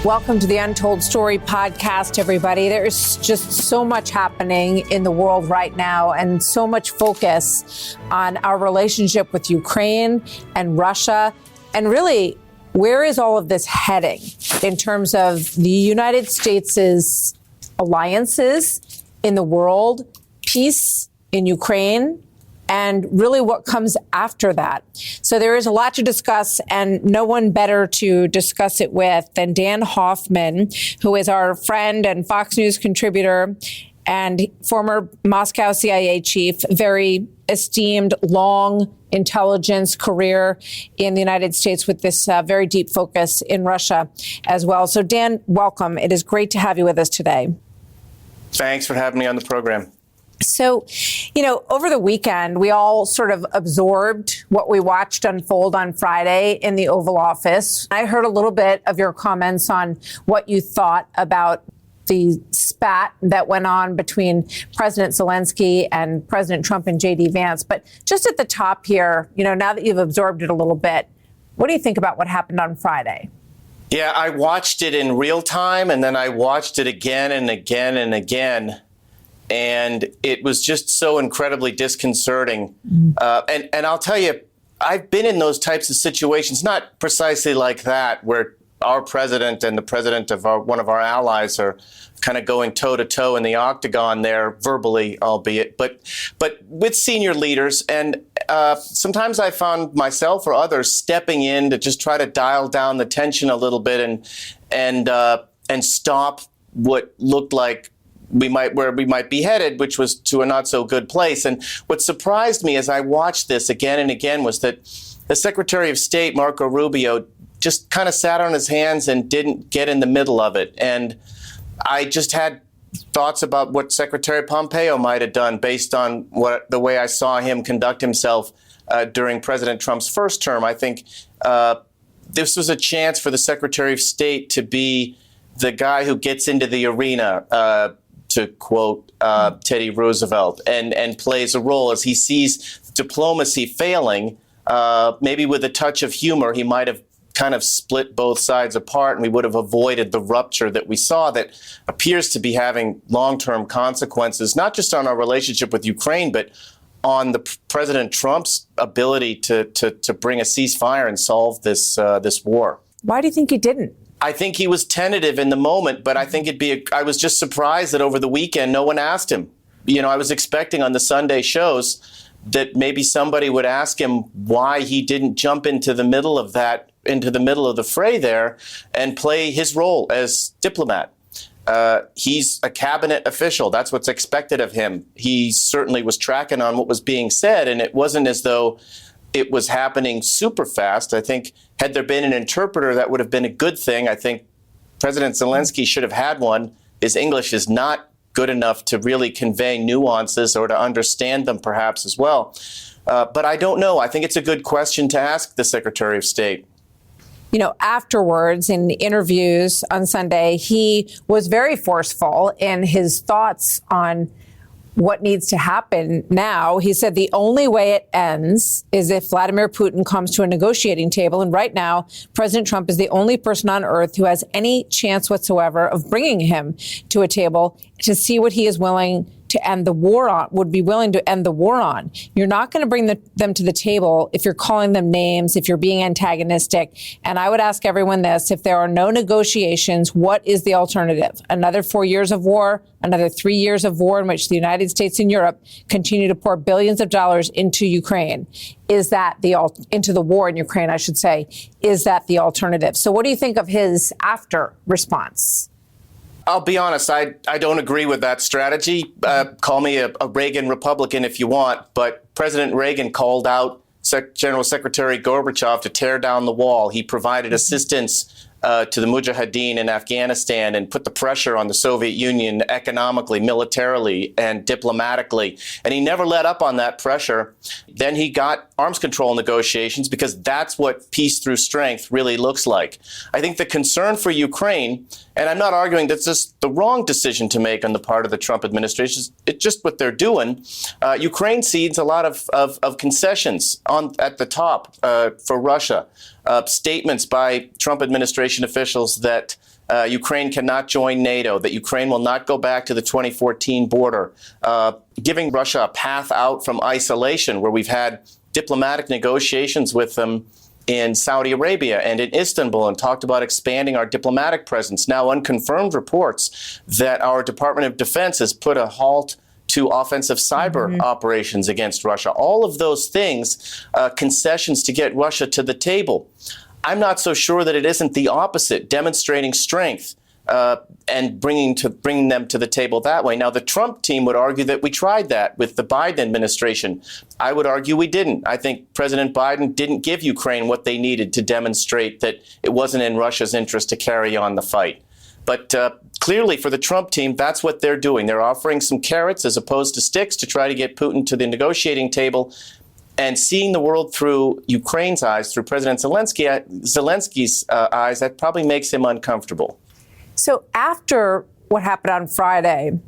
Welcome to the Untold Story podcast, everybody. There is just so much happening in the world right now and so much focus on our relationship with Ukraine and Russia. And really, where is all of this heading in terms of the United States' alliances in the world, peace in Ukraine, and really what comes after that? So there is a lot to discuss, and no one better to discuss it with than Dan Hoffman, who is our friend and Fox News contributor and former Moscow CIA chief, very esteemed, long intelligence career in the United States with this very deep focus in Russia as well. So Dan, welcome. It is great to have you with us today. Thanks for having me on the program. So, over the weekend, we all sort of absorbed what we watched unfold on Friday in the Oval Office. I heard a little bit of your comments on what you thought about the spat that went on between President Zelenskyy and President Trump and J.D. Vance. But just at the top here, now that you've absorbed it a little bit, what do you think about what happened on Friday? Yeah, I watched it in real time, and then I watched it again and again and again. And it was just so incredibly disconcerting. And I'll tell you, I've been in those types of situations, not precisely like that, where our president and the president of one of our allies are kind of going toe-to-toe in the octagon there, verbally, albeit, but with senior leaders. And sometimes I found myself or others stepping in to just try to dial down the tension a little bit and stop what looked like where we might be headed, which was to a not so good place. And what surprised me as I watched this again and again was that the Secretary of State, Marco Rubio, just kind of sat on his hands and didn't get in the middle of it. And I just had thoughts about what Secretary Pompeo might have done based on the way I saw him conduct himself during President Trump's first term. I think this was a chance for the Secretary of State to be the guy who gets into the arena, to quote Teddy Roosevelt, and plays a role as he sees diplomacy failing. Maybe with a touch of humor, he might have kind of split both sides apart, and we would have avoided the rupture that we saw that appears to be having long-term consequences, not just on our relationship with Ukraine, but on the President Trump's ability to bring a ceasefire and solve this war. Why do you think he didn't? I think he was tentative in the moment, but I think I was just surprised that over the weekend, no one asked him. I was expecting on the Sunday shows that maybe somebody would ask him why he didn't jump into the middle of the fray there and play his role as diplomat. He's a cabinet official. That's what's expected of him. He certainly was tracking on what was being said, and it wasn't as though it was happening super fast. I think had there been an interpreter, that would have been a good thing. I think President Zelenskyy should have had one. His English is not good enough to really convey nuances or to understand them perhaps as well. But I don't know. I think it's a good question to ask the Secretary of State. Afterwards, in interviews on Sunday, he was very forceful in his thoughts on what needs to happen now. He said the only way it ends is if Vladimir Putin comes to a negotiating table. And right now, President Trump is the only person on earth who has any chance whatsoever of bringing him to a table to see what he is willing to end the war on, would be willing to end the war on. You're not going to bring them to the table if you're calling them names, if you're being antagonistic. And I would ask everyone this: if there are no negotiations, what is the alternative? Another 4 years of war, another 3 years of war in which the United States and Europe continue to pour billions of dollars into Ukraine. Is that into the war in Ukraine, I should say? Is that the alternative? So what do you think of his after response? I'll be honest, I don't agree with that strategy. Call me a Reagan Republican if you want, but President Reagan called out General Secretary Gorbachev to tear down the wall. He provided assistance to the Mujahideen in Afghanistan and put the pressure on the Soviet Union economically, militarily, and diplomatically. And he never let up on that pressure. Then he got arms control negotiations because that's what peace through strength really looks like. I think the concern for Ukraine, and I'm not arguing that's just the wrong decision to make on the part of the Trump administration, it's just what they're doing. Ukraine cedes a lot of concessions at the top for Russia. Statements by Trump administration officials that Ukraine cannot join NATO, that Ukraine will not go back to the 2014 border, giving Russia a path out from isolation, where we've had diplomatic negotiations with them in Saudi Arabia and in Istanbul, and talked about expanding our diplomatic presence. Now, unconfirmed reports that our Department of Defense has put a halt to offensive cyber operations against Russia. All of those things, concessions to get Russia to the table. I'm not so sure that it isn't the opposite, demonstrating strength and bringing them to the table that way. Now, the Trump team would argue that we tried that with the Biden administration. I would argue we didn't. I think President Biden didn't give Ukraine what they needed to demonstrate that it wasn't in Russia's interest to carry on the fight. But clearly, for the Trump team, that's what they're doing. They're offering some carrots as opposed to sticks to try to get Putin to the negotiating table. And seeing the world through Ukraine's eyes, through President Zelensky's eyes, that probably makes him uncomfortable. So after what happened on Friday,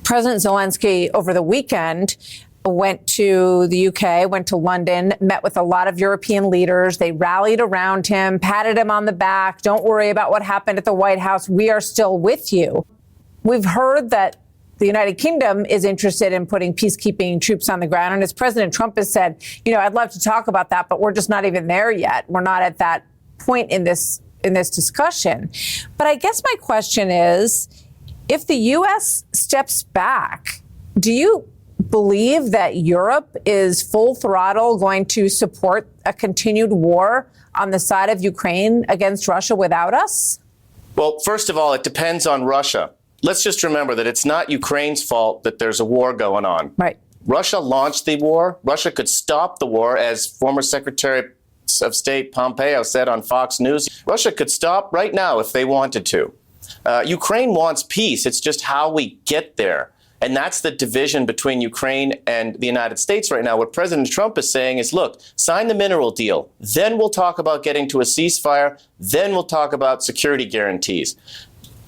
President Zelenskyy over the weekend went to the UK, went to London, met with a lot of European leaders. They rallied around him, patted him on the back. Don't worry about what happened at the White House. We are still with you. We've heard that the United Kingdom is interested in putting peacekeeping troops on the ground. And as President Trump has said, I'd love to talk about that, but we're just not even there yet. We're not at that point in this discussion. But I guess my question is, if the U.S. steps back, do you believe that Europe is full throttle going to support a continued war on the side of Ukraine against Russia without us? Well, first of all, it depends on Russia. Let's just remember that it's not Ukraine's fault that there's a war going on. Right. Russia launched the war. Russia could stop the war, as former Secretary of State Pompeo said on Fox News. Russia could stop right now if they wanted to. Ukraine wants peace. It's just how we get there. And that's the division between Ukraine and the United States right now. What President Trump is saying is, look, sign the mineral deal. Then we'll talk about getting to a ceasefire. Then we'll talk about security guarantees.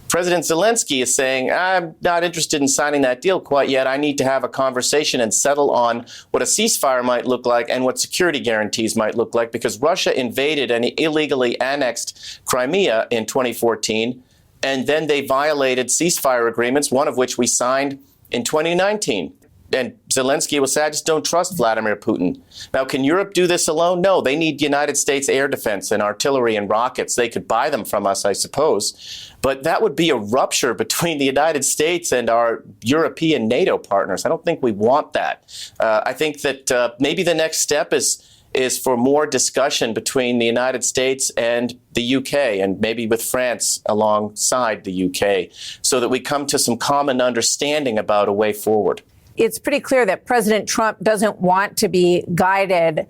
President Zelenskyy is saying, I'm not interested in signing that deal quite yet. I need to have a conversation and settle on what a ceasefire might look like and what security guarantees might look like, because Russia invaded and illegally annexed Crimea in 2014, and then they violated ceasefire agreements, one of which we signed in 2019. And Zelenskyy will say, I just don't trust Vladimir Putin. Now, can Europe do this alone? No, they need United States air defense and artillery and rockets. They could buy them from us, I suppose. But that would be a rupture between the United States and our European NATO partners. I don't think we want that. I think that maybe the next step is for more discussion between the United States and the UK, and maybe with France alongside the UK, so that we come to some common understanding about a way forward. It's pretty clear that President Trump doesn't want to be guided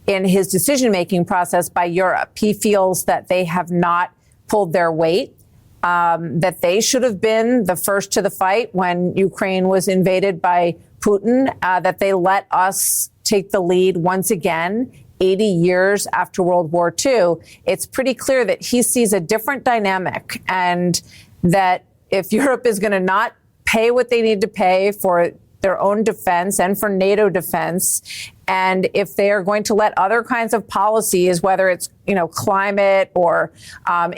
in his decision-making process by Europe. He feels that they have not pulled their weight, that they should have been the first to the fight when Ukraine was invaded by Putin, that they let us take the lead once again, 80 years after World War II. It's pretty clear that he sees a different dynamic, and that if Europe is going to not pay what they need to pay for their own defense and for NATO defense, and if they are going to let other kinds of policies, whether it's climate or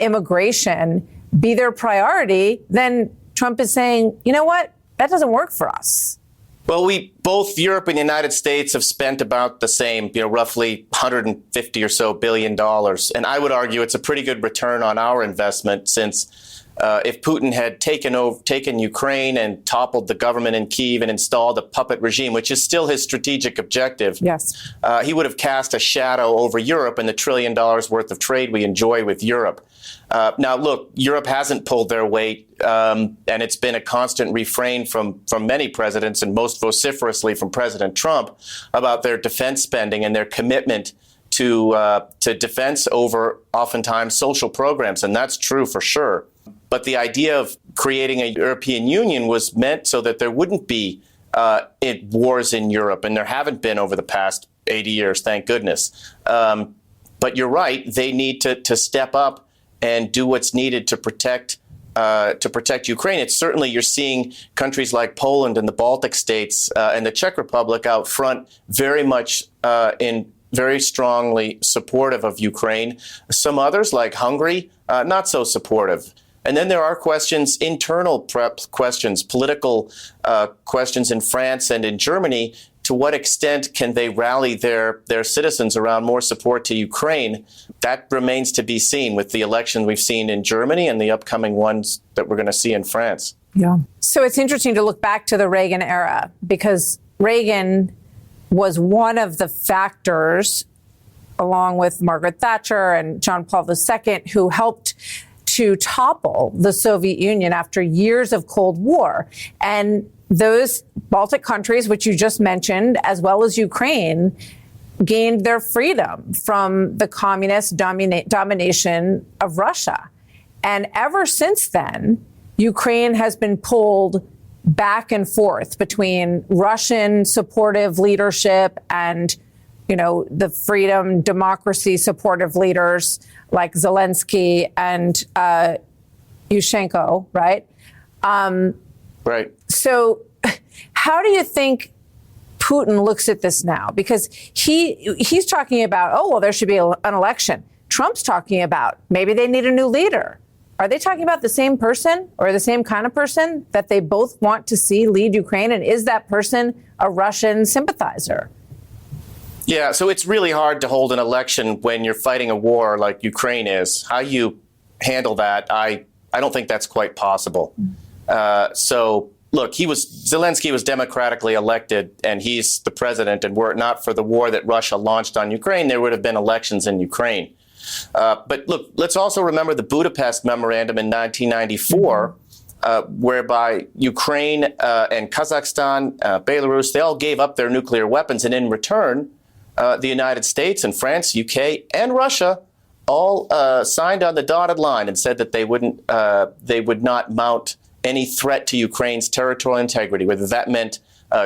immigration, be their priority, then Trump is saying, you know what, that doesn't work for us. Well, both Europe and the United States have spent about the same, roughly $150 or so billion. And I would argue it's a pretty good return on our investment, since if Putin had taken Ukraine and toppled the government in Kyiv and installed a puppet regime, which is still his strategic objective, yes, he would have cast a shadow over Europe and the $1 trillion worth of trade we enjoy with Europe. Now, look, Europe hasn't pulled their weight, and it's been a constant refrain from many presidents, and most vociferously from President Trump, about their defense spending and their commitment to defense over oftentimes social programs. And that's true for sure. But the idea of creating a European Union was meant so that there wouldn't be wars in Europe, and there haven't been over the past 80 years, thank goodness. But you're right, they need to step up and do what's needed to protect Ukraine. It's certainly, you're seeing countries like Poland and the Baltic states and the Czech Republic out front very strongly supportive of Ukraine. Some others, like Hungary, not so supportive. And then there are questions, internal questions, political questions in France and in Germany. To what extent can they rally their citizens around more support to Ukraine? That remains to be seen with the election we've seen in Germany and the upcoming ones that we're going to see in France. Yeah. So it's interesting to look back to the Reagan era, because Reagan was one of the factors, along with Margaret Thatcher and John Paul II, who helped to topple the Soviet Union after years of Cold War. And those Baltic countries, which you just mentioned, as well as Ukraine, gained their freedom from the communist domination of Russia. And ever since then, Ukraine has been pulled back and forth between Russian supportive leadership and, the freedom, democracy supportive leaders like Zelenskyy and Yushchenko, right? Right. So how do you think Putin looks at this now? Because he's talking about, there should be an election. Trump's talking about maybe they need a new leader. Are they talking about the same person or the same kind of person that they both want to see lead Ukraine? And is that person a Russian sympathizer? Yeah, so it's really hard to hold an election when you're fighting a war like Ukraine is. How you handle that, I don't think that's quite possible. So look, Zelenskyy was democratically elected, and he's the president. And were it not for the war that Russia launched on Ukraine, there would have been elections in Ukraine. But look, let's also remember the Budapest Memorandum in 1994, whereby Ukraine and Kazakhstan, Belarus, they all gave up their nuclear weapons. And in return, the United States and France, UK, and Russia all signed on the dotted line and said that they would not mount any threat to Ukraine's territorial integrity, whether that meant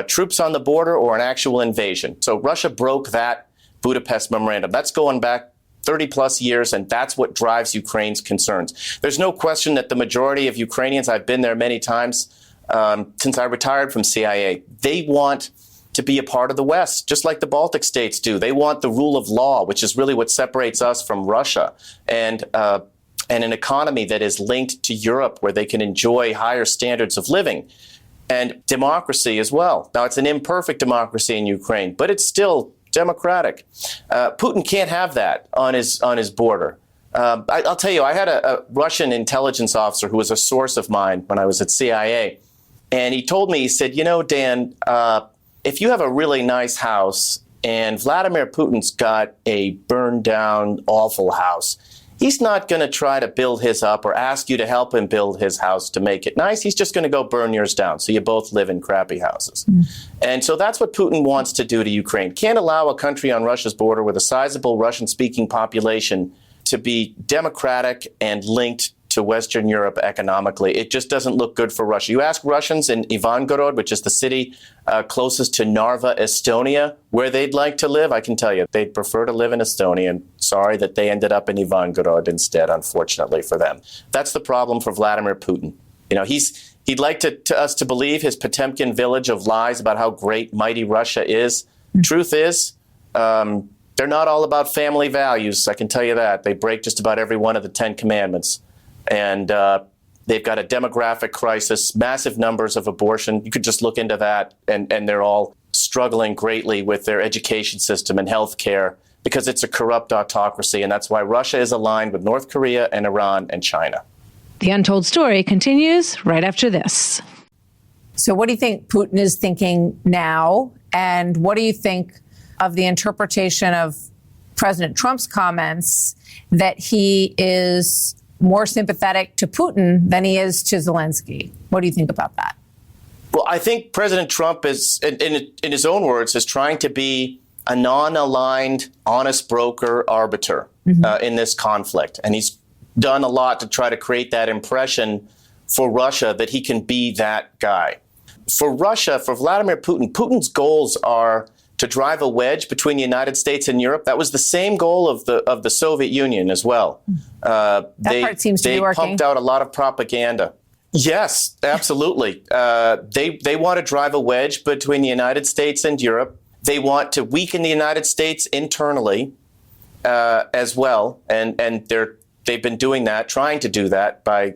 troops on the border or an actual invasion. So Russia broke that Budapest Memorandum. That's going back 30 plus years, and that's what drives Ukraine's concerns. There's no question that the majority of Ukrainians, I've been there many times since I retired from CIA, they want to be a part of the West, just like the Baltic states do. They want the rule of law, which is really what separates us from Russia, and an economy that is linked to Europe, where they can enjoy higher standards of living, and democracy as well. Now, it's an imperfect democracy in Ukraine, but it's still democratic. Putin can't have that on his border. I'll tell you, I had a Russian intelligence officer who was a source of mine when I was at CIA, and he told me, he said, Dan, if you have a really nice house and Vladimir Putin's got a burned down, awful house, he's not going to try to build his up or ask you to help him build his house to make it nice. He's just going to go burn yours down. So you both live in crappy houses. And so that's what Putin wants to do to Ukraine. Can't allow a country on Russia's border with a sizable Russian-speaking population to be democratic and linked to Western Europe economically. It just doesn't look good for Russia. You ask Russians in Ivangorod, which is the city closest to Narva, Estonia, where they'd like to live, I can tell you, they'd prefer to live in Estonia. And sorry that they ended up in Ivangorod instead, unfortunately for them. That's the problem for Vladimir Putin. He'd like us to believe his Potemkin village of lies about how great, mighty Russia is. Truth is, they're not all about family values, I can tell you that. They break just about every one of the 10 commandments. And they've got a demographic crisis, massive numbers of abortion. You could just look into that, and they're all struggling greatly with their education system and health care because it's a corrupt autocracy. And that's why Russia is aligned with North Korea and Iran and China. The Untold Story continues right after this. So what do you think Putin is thinking now? And what do you think of the interpretation of President Trump's comments that he is more sympathetic to Putin than he is to Zelenskyy? What do you think about that? Well, I think President Trump is, in his own words, is trying to be a non-aligned, honest broker arbiter in this conflict. And he's done a lot to try to create that impression for Russia that he can be that guy. For Russia, for Vladimir Putin, Putin's goals are to drive a wedge between the United States and Europe. That was the same goal of the Soviet Union as well. That part seems to be working. They pumped out a lot of propaganda. Yes, absolutely. They want to drive a wedge between the United States and Europe. They want to weaken the United States internally as well, and they've been doing that, trying to do that by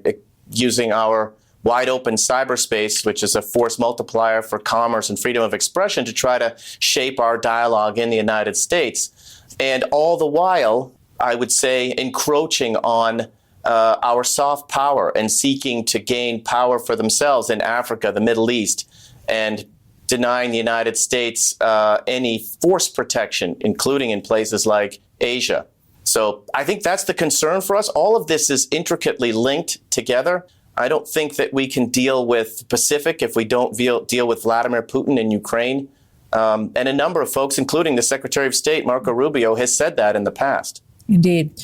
using our wide open cyberspace, which is a force multiplier for commerce and freedom of expression, to try to shape our dialogue in the United States. And all the while, I would say, encroaching on our soft power and seeking to gain power for themselves in Africa, the Middle East, and denying the United States any force protection, including in places like Asia. So I think that's the concern for us. All of this is intricately linked together. I don't think that we can deal with the Pacific if we don't deal with Vladimir Putin in Ukraine. And a number of folks, including the Secretary of State, Marco Rubio, has said that in the past. Indeed.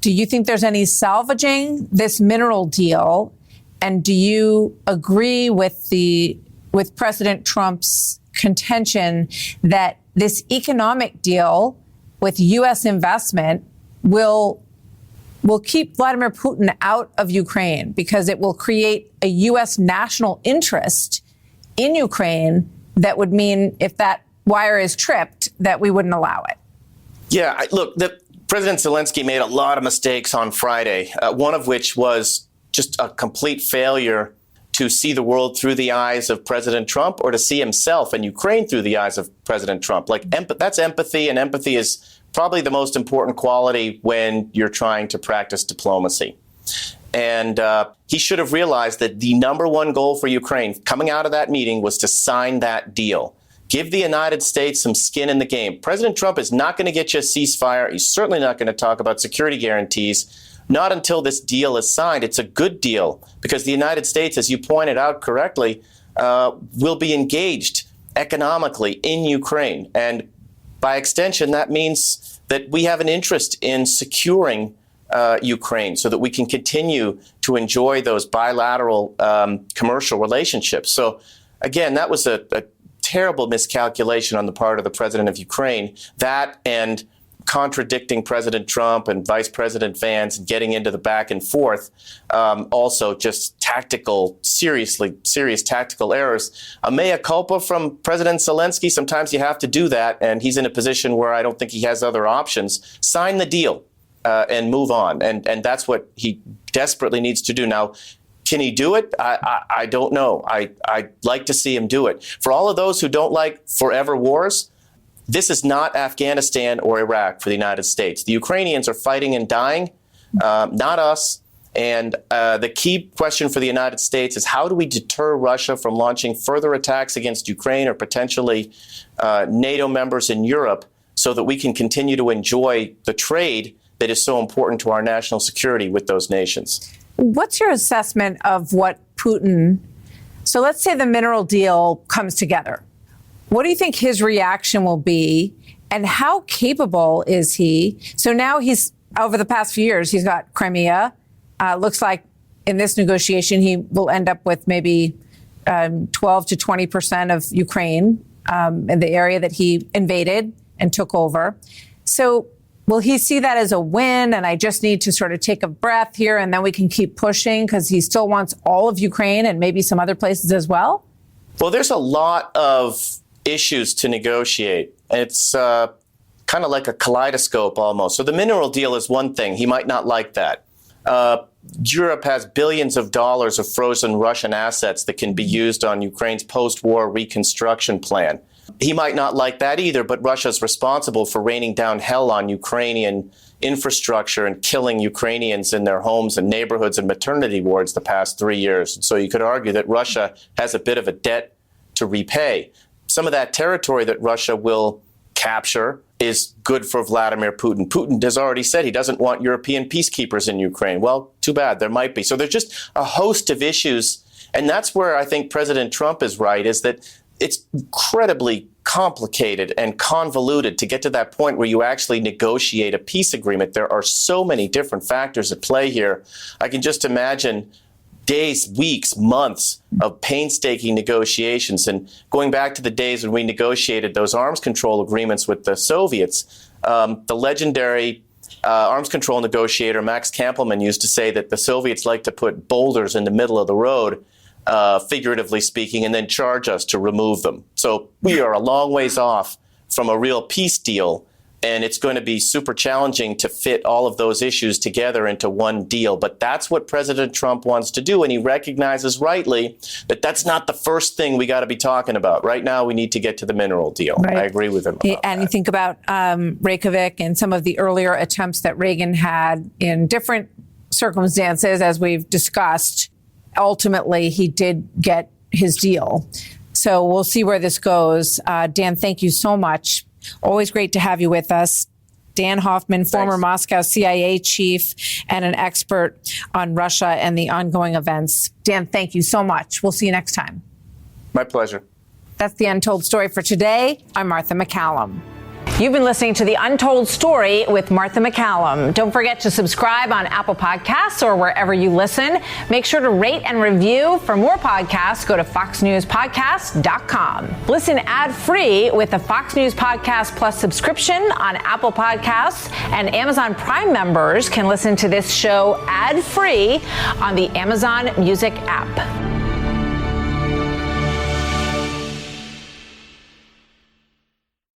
Do you think there's any salvaging this mineral deal? And do you agree with President Trump's contention that this economic deal with U.S. investment will keep Vladimir Putin out of Ukraine because it will create a U.S. national interest in Ukraine that would mean if that wire is tripped, that we wouldn't allow it? Yeah, look, President Zelenskyy made a lot of mistakes on Friday, one of which was just a complete failure to see the world through the eyes of President Trump, or to see himself and Ukraine through the eyes of President Trump. Like, that's empathy, and empathy is probably the most important quality when you're trying to practice diplomacy. And he should have realized that the number one goal for Ukraine coming out of that meeting was to sign that deal. Give the United States some skin in the game. President Trump is not going to get you a ceasefire. He's certainly not going to talk about security guarantees, not until this deal is signed. It's a good deal because the United States, as you pointed out correctly, will be engaged economically in Ukraine. And by extension, that means that we have an interest in securing Ukraine so that we can continue to enjoy those bilateral commercial relationships. So, again, that was a terrible miscalculation on the part of the president of Ukraine. That and contradicting President Trump and Vice President Vance and getting into the back and forth, also just serious tactical errors. A mea culpa from President Zelenskyy. Sometimes you have to do that, and he's in a position where I don't think he has other options. Sign the deal and move on, and that's what he desperately needs to do. Now, can he do it? I don't know. I'd like to see him do it. For all of those who don't like forever wars, this is not Afghanistan or Iraq for the United States. The Ukrainians are fighting and dying, not us. And the key question for the United States is, how do we deter Russia from launching further attacks against Ukraine or potentially NATO members in Europe so that we can continue to enjoy the trade that is so important to our national security with those nations? What's your assessment of what Putin, so let's say the mineral deal comes together. What do you think his reaction will be, and how capable is he? So now he's, over the past few years, he's got Crimea. Looks like in this negotiation, he will end up with maybe 12 to 20% of Ukraine in the area that he invaded and took over. So will he see that as a win, and I just need to sort of take a breath here and then we can keep pushing because he still wants all of Ukraine and maybe some other places as well? Well, there's a lot of issues to negotiate. It's kind of like a kaleidoscope almost. So the mineral deal is one thing. He might not like that. Europe has billions of dollars of frozen Russian assets that can be used on Ukraine's post-war reconstruction plan. He might not like that either, but Russia's responsible for raining down hell on Ukrainian infrastructure and killing Ukrainians in their homes and neighborhoods and maternity wards the past 3 years. So you could argue that Russia has a bit of a debt to repay. Some of that territory that Russia will capture is good for Vladimir Putin. Putin has already said he doesn't want European peacekeepers in Ukraine. Well, too bad. There might be. So there's just a host of issues. And that's where I think President Trump is right, is that it's incredibly complicated and convoluted to get to that point where you actually negotiate a peace agreement. There are so many different factors at play here. I can just imagine days, weeks, months of painstaking negotiations. And going back to the days when we negotiated those arms control agreements with the Soviets, the legendary arms control negotiator Max Kampelman used to say that the Soviets like to put boulders in the middle of the road, figuratively speaking, and then charge us to remove them. So we are a long ways off from a real peace deal And it's going to be super challenging to fit all of those issues together into one deal. But that's what President Trump wants to do. And he recognizes rightly that that's not the first thing we got to be talking about. Right now, we need to get to the mineral deal. Right. I agree with him. And you think about Reykjavik and some of the earlier attempts that Reagan had in different circumstances, as we've discussed. Ultimately, he did get his deal. So we'll see where this goes. Dan, thank you so much. Always great to have you with us. Dan Hoffman, former Moscow CIA chief and an expert on Russia and the ongoing events. Dan, thank you so much. We'll see you next time. My pleasure. That's the Untold Story for today. I'm Martha McCallum. You've been listening to The Untold Story with Martha McCallum. Don't forget to subscribe on Apple Podcasts or wherever you listen. Make sure to rate and review. For more podcasts, go to foxnewspodcast.com. Listen ad-free with the Fox News Podcast Plus subscription on Apple Podcasts, and Amazon Prime members can listen to this show ad-free on the Amazon Music app.